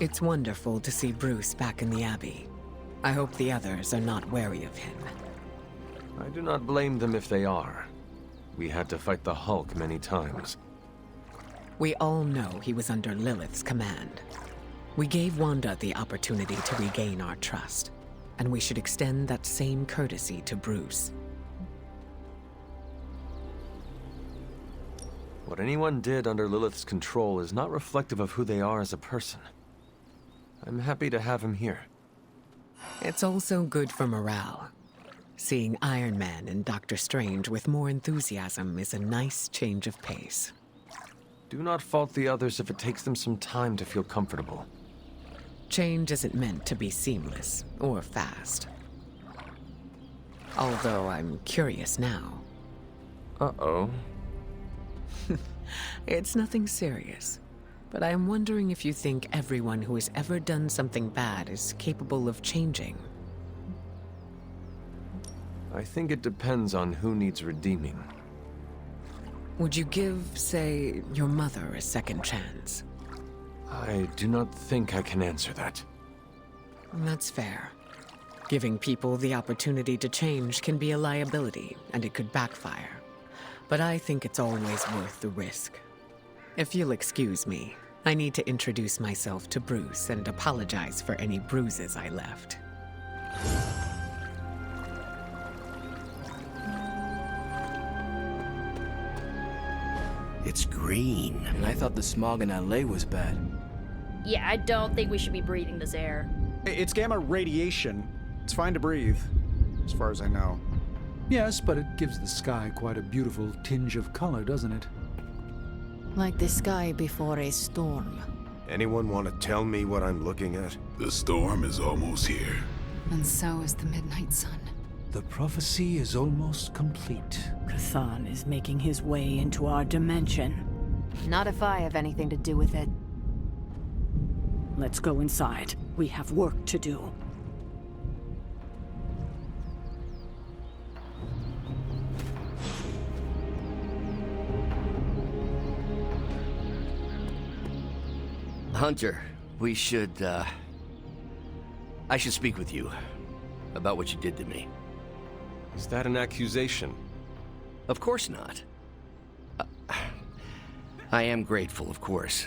It's wonderful to see Bruce back in the Abbey. I hope the others are not wary of him. I do not blame them if they are. We had to fight the Hulk many times. We all know he was under Lilith's command. We gave Wanda the opportunity to regain our trust, and we should extend that same courtesy to Bruce. What anyone did under Lilith's control is not reflective of who they are as a person. I'm happy to have him here. It's also good for morale. Seeing Iron Man and Doctor Strange with more enthusiasm is a nice change of pace. Do not fault the others if it takes them some time to feel comfortable. Change isn't meant to be seamless or fast. Although I'm curious now. Uh-oh. It's nothing serious, but I'm wondering if you think everyone who has ever done something bad is capable of changing. I think it depends on who needs redeeming. Would you give, say, your mother a second chance? I do not think I can answer that. That's fair. Giving people the opportunity to change can be a liability, and it could backfire. But I think it's always worth the risk. If you'll excuse me, I need to introduce myself to Bruce and apologize for any bruises I left. It's green. And I thought the smog in LA was bad. Yeah, I don't think we should be breathing this air. It's gamma radiation. It's fine to breathe, as far as I know. Yes, but it gives the sky quite a beautiful tinge of color, doesn't it? Like the sky before a storm. Anyone want to tell me what I'm looking at? The storm is almost here. And so is the midnight sun. The prophecy is almost complete. Rathan is making his way into our dimension. Not if I have anything to do with it. Let's go inside. We have work to do. Hunter, we should, I should speak with you about what you did to me. Is that an accusation? Of course not. I am grateful, of course.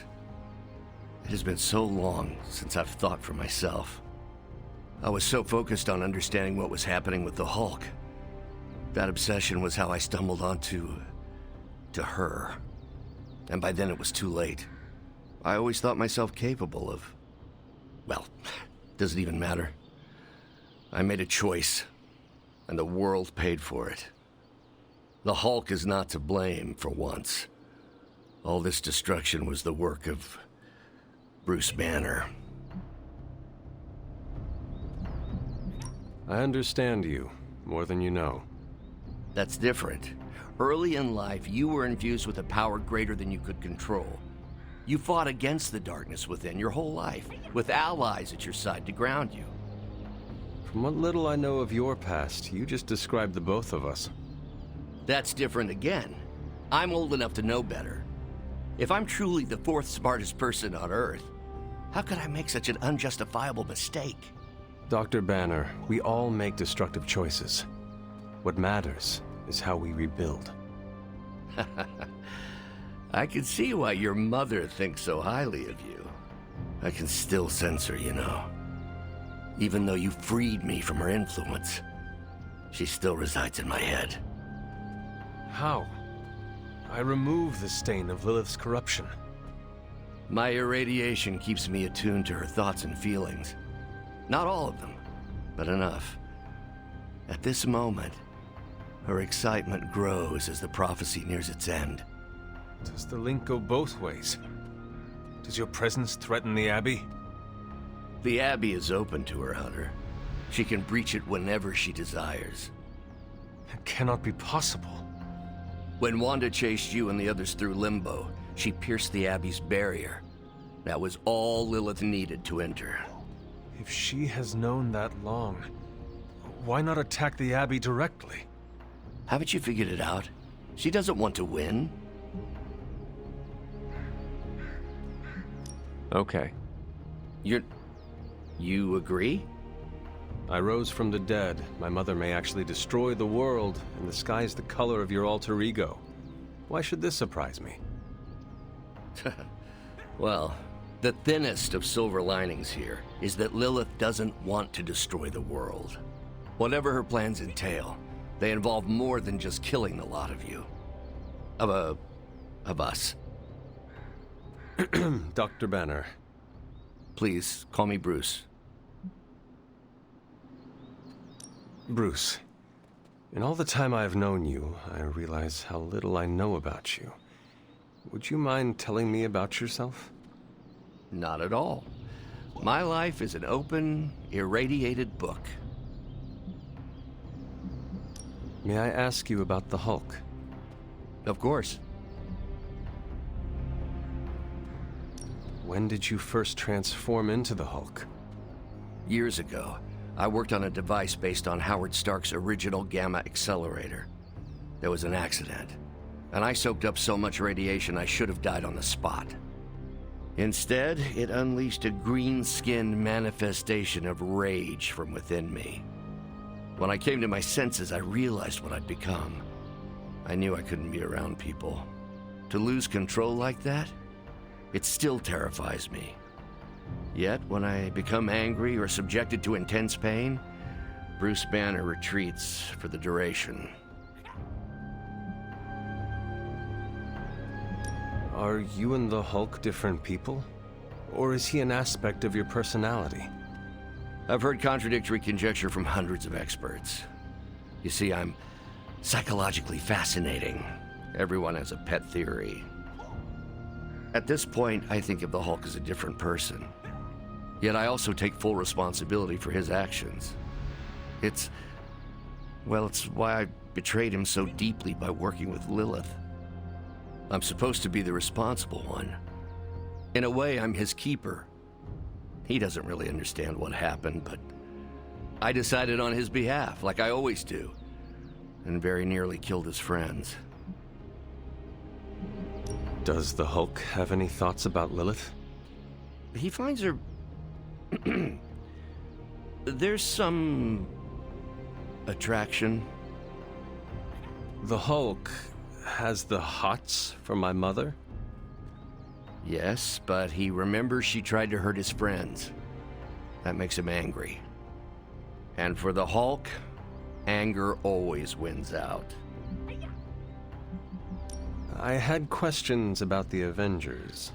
It has been so long since I've thought for myself. I was so focused on understanding what was happening with the Hulk. That obsession was how I stumbled onto her. And by then it was too late. I always thought myself capable of... well, does it even matter? I made a choice, and the world paid for it. The Hulk is not to blame for once. All this destruction was the work of Bruce Banner. I understand you, more than you know. That's different. Early in life, you were infused with a power greater than you could control. You fought against the darkness within your whole life, with allies at your side to ground you. From what little I know of your past, you just described the both of us. That's different again. I'm old enough to know better. If I'm truly the fourth smartest person on Earth, how could I make such an unjustifiable mistake? Dr. Banner, we all make destructive choices. What matters is how we rebuild. I can see why your mother thinks so highly of you. I can still sense her, you know. Even though you freed me from her influence, she still resides in my head. How? I remove the stain of Lilith's corruption. My irradiation keeps me attuned to her thoughts and feelings. Not all of them, but enough. At this moment, her excitement grows as the prophecy nears its end. Does the link go both ways? Does your presence threaten the Abbey? The Abbey is open to her, Hunter. She can breach it whenever she desires. It cannot be possible. When Wanda chased you and the others through Limbo, she pierced the Abbey's barrier. That was all Lilith needed to enter. If she has known that long, why not attack the Abbey directly? Haven't you figured it out? She doesn't want to win. Okay. You agree? I rose from the dead. My mother may actually destroy the world, and the sky's the color of your alter ego. Why should this surprise me? Well, the thinnest of silver linings here is that Lilith doesn't want to destroy the world. Whatever her plans entail, they involve more than just killing the lot of you. Of us. Dr. Banner. Please, call me Bruce. Bruce, in all the time I've known you, I realize how little I know about you. Would you mind telling me about yourself? Not at all. My life is an open, irradiated book. May I ask you about the Hulk? Of course. When did you first transform into the Hulk? Years ago, I worked on a device based on Howard Stark's original Gamma Accelerator. There was an accident, and I soaked up so much radiation I should have died on the spot. Instead, it unleashed a green-skinned manifestation of rage from within me. When I came to my senses, I realized what I'd become. I knew I couldn't be around people. To lose control like that, it still terrifies me. Yet, when I become angry or subjected to intense pain, Bruce Banner retreats for the duration. Are you and the Hulk different people? Or is he an aspect of your personality? I've heard contradictory conjecture from hundreds of experts. You see, I'm psychologically fascinating. Everyone has a pet theory. At this point, I think of the Hulk as a different person. Yet I also take full responsibility for his actions. It's why I betrayed him so deeply by working with Lilith. I'm supposed to be the responsible one. In a way, I'm his keeper. He doesn't really understand what happened, but I decided on his behalf, like I always do, and very nearly killed his friends. Does the Hulk have any thoughts about Lilith? He finds her... There's some... attraction. The Hulk has the hots for my mother? Yes, but he remembers she tried to hurt his friends. That makes him angry. And for the Hulk, anger always wins out. I had questions about the Avengers.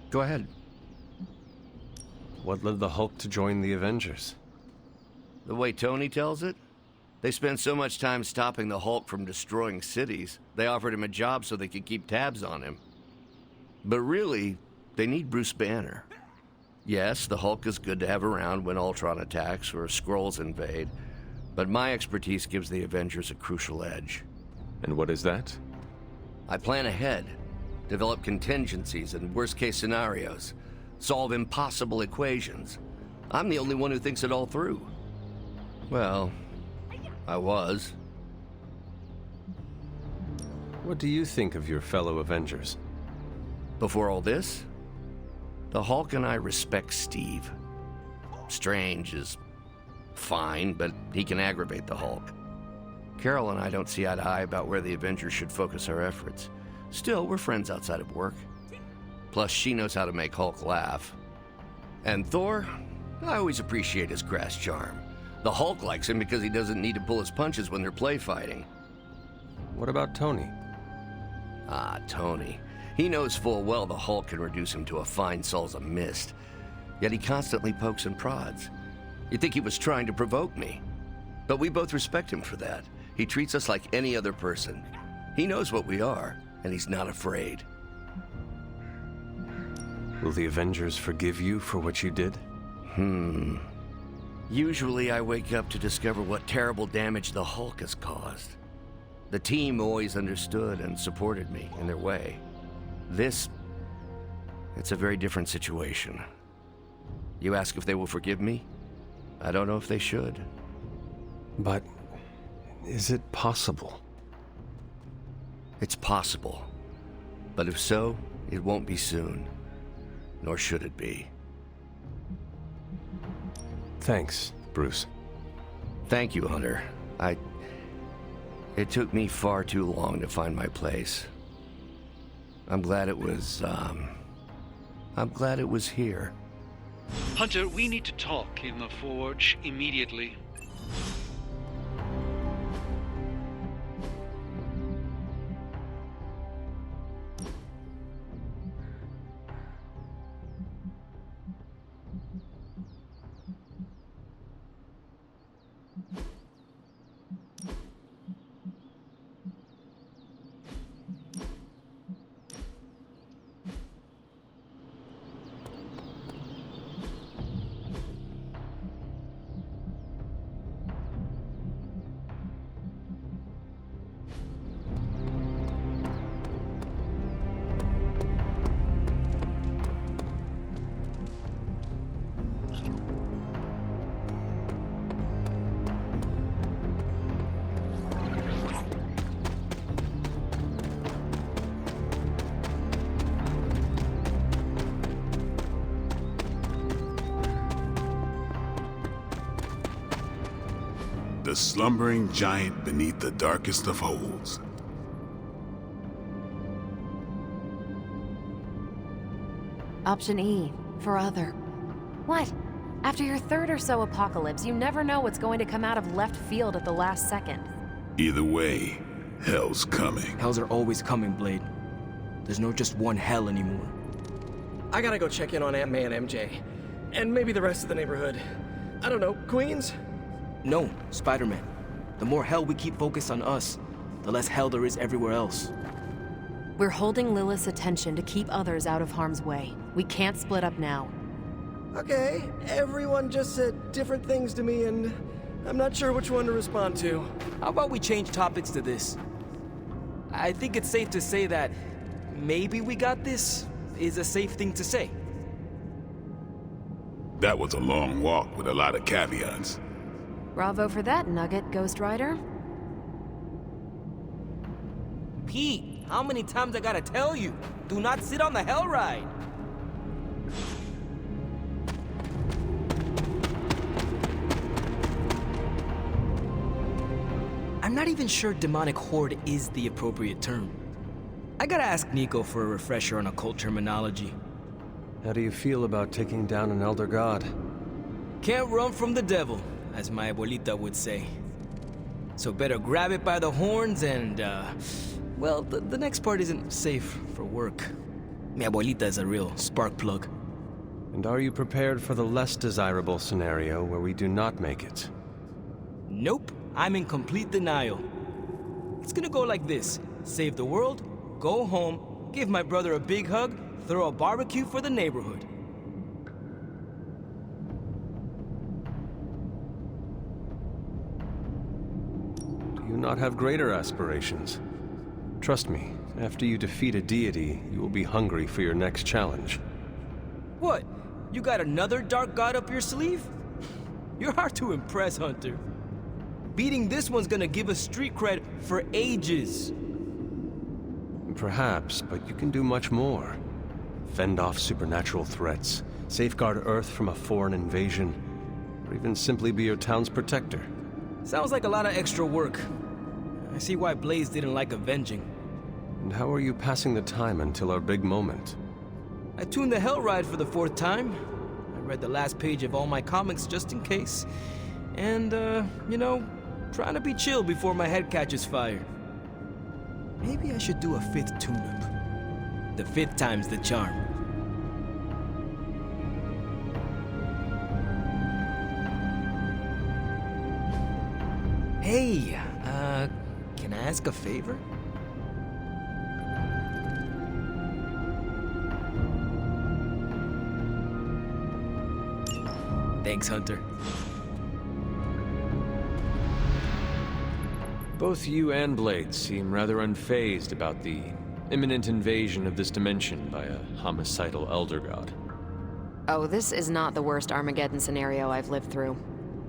Go ahead. What led the Hulk to join the Avengers? The way Tony tells it, they spent so much time stopping the Hulk from destroying cities, they offered him a job so they could keep tabs on him. But really, they need Bruce Banner. Yes, the Hulk is good to have around when Ultron attacks or Skrulls invade, but my expertise gives the Avengers a crucial edge. And what is that? I plan ahead, develop contingencies and worst-case scenarios, solve impossible equations. I'm the only one who thinks it all through. Well, I was. What do you think of your fellow Avengers? Before all this, the Hulk and I respect Steve. Strange is fine, but he can aggravate the Hulk. Carol and I don't see eye to eye about where the Avengers should focus our efforts. Still, we're friends outside of work. Plus, she knows how to make Hulk laugh. And Thor, I always appreciate his crass charm. The Hulk likes him because he doesn't need to pull his punches when they're play fighting. What about Tony? Ah, Tony. He knows full well the Hulk can reduce him to a fine Saul's of mist. Yet he constantly pokes and prods. You'd think he was trying to provoke me. But we both respect him for that. He treats us like any other person. He knows what we are, and he's not afraid. Will the Avengers forgive you for what you did? Usually I wake up to discover what terrible damage the Hulk has caused. The team always understood and supported me in their way. It's a very different situation. You ask if they will forgive me? I don't know if they should. But is it possible? It's possible. But if so, it won't be soon. Nor should it be. Thanks, Bruce. Thank you, Hunter. It took me far too long to find my place. I'm glad it was here. Hunter, we need to talk in the Forge immediately. The slumbering giant beneath the darkest of holes. Option E, for other. What? After your third or so apocalypse, you never know what's going to come out of left field at the last second. Either way, hell's coming. Hells are always coming, Blade. There's no just one hell anymore. I gotta go check in on Aunt May and MJ. And maybe the rest of the neighborhood. I don't know, Queens? No, Spider-Man. The more hell we keep focused on us, the less hell there is everywhere else. We're holding Lilith's attention to keep others out of harm's way. We can't split up now. Okay, everyone just said different things to me and I'm not sure which one to respond to. How about we change topics to this? I think it's safe to say that maybe we got this is a safe thing to say. That was a long walk with a lot of caveats. Bravo for that, Nugget, Ghost Rider. Pete, how many times I gotta tell you? Do not sit on the hell ride! I'm not even sure demonic horde is the appropriate term. I gotta ask Nico for a refresher on occult terminology. How do you feel about taking down an Elder God? Can't run from the devil, as my abuelita would say. So better grab it by the horns and, well, the next part isn't safe for work. Mi abuelita is a real spark plug. And are you prepared for the less desirable scenario where we do not make it? Nope, I'm in complete denial. It's gonna go like this. Save the world, go home, give my brother a big hug, throw a barbecue for the neighborhood. Do you not have greater aspirations? Trust me, after you defeat a deity, you will be hungry for your next challenge. What? You got another dark god up your sleeve? You're hard to impress, Hunter. Beating this one's gonna give us street cred for ages. Perhaps, but you can do much more. Fend off supernatural threats, safeguard Earth from a foreign invasion, or even simply be your town's protector. Sounds like a lot of extra work. I see why Blaze didn't like avenging. And how are you passing the time until our big moment? I tuned the Hell Ride for the 4th time. I read the last page of all my comics just in case. And, you know, trying to be chill before my head catches fire. Maybe I should do a 5th tune-up. The 5th time's the charm. Hey, can I ask a favor? Thanks, Hunter. Both you and Blade seem rather unfazed about the imminent invasion of this dimension by a homicidal Elder God. Oh, this is not the worst Armageddon scenario I've lived through.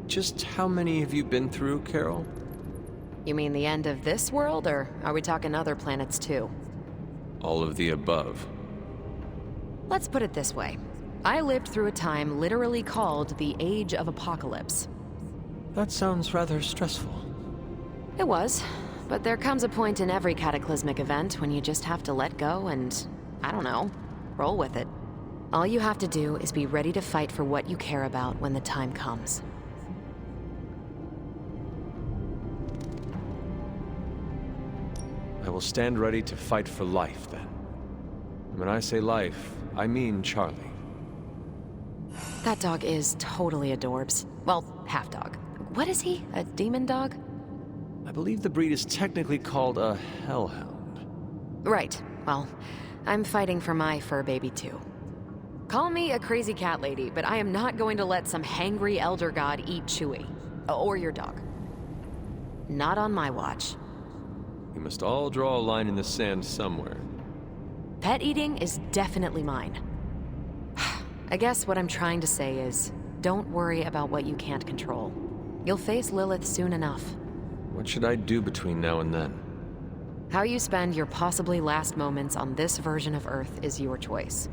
Just how many have you been through, Carol? You mean the end of this world, or are we talking other planets too? All of the above. Let's put it this way. I lived through a time literally called the Age of Apocalypse. That sounds rather stressful. It was, but there comes a point in every cataclysmic event when you just have to let go and, I don't know, roll with it. All you have to do is be ready to fight for what you care about when the time comes. I will stand ready to fight for life, then. When I say life, I mean Charlie. That dog is totally adorbs. Well, half dog. What is he? A demon dog? I believe the breed is technically called a hellhound. Right. Well, I'm fighting for my fur baby too. Call me a crazy cat lady, but I am not going to let some hangry elder god eat Chewie. Or your dog. Not on my watch. We must all draw a line in the sand somewhere. Pet eating is definitely mine. I guess what I'm trying to say is, don't worry about what you can't control. You'll face Lilith soon enough. What should I do between now and then? How you spend your possibly last moments on this version of Earth is your choice.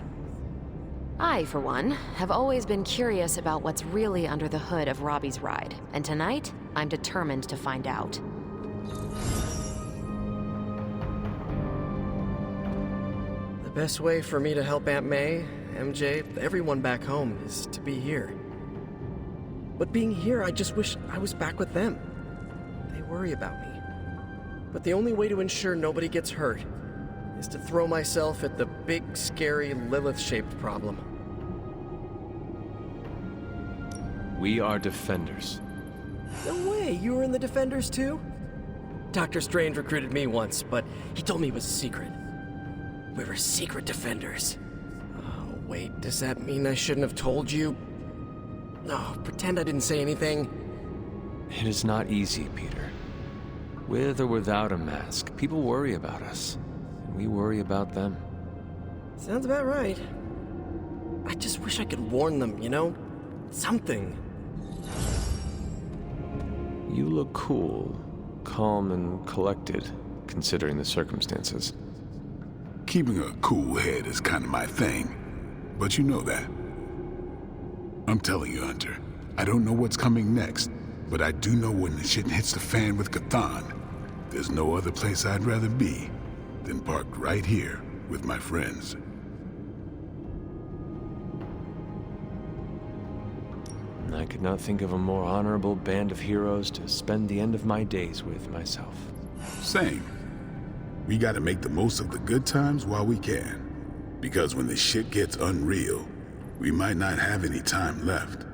I, for one, have always been curious about what's really under the hood of Robbie's ride, and tonight, I'm determined to find out. The best way for me to help Aunt May, MJ, everyone back home is to be here. But being here, I just wish I was back with them. They worry about me. But the only way to ensure nobody gets hurt is to throw myself at the big, scary, Lilith-shaped problem. We are Defenders. No way, you were in the Defenders too? Dr. Strange recruited me once, but he told me it was a secret. We were secret Defenders. Oh, wait, does that mean I shouldn't have told you? Oh, pretend I didn't say anything. It is not easy, Peter. With or without a mask, people worry about us. And we worry about them. Sounds about right. I just wish I could warn them, you know? Something. You look cool, calm and collected, considering the circumstances. Keeping a cool head is kind of my thing, but you know that. I'm telling you, Hunter, I don't know what's coming next, but I do know when the shit hits the fan with Cthon, there's no other place I'd rather be than parked right here with my friends. I could not think of a more honorable band of heroes to spend the end of my days with myself. Same. We gotta make the most of the good times while we can. Because when the shit gets unreal, we might not have any time left.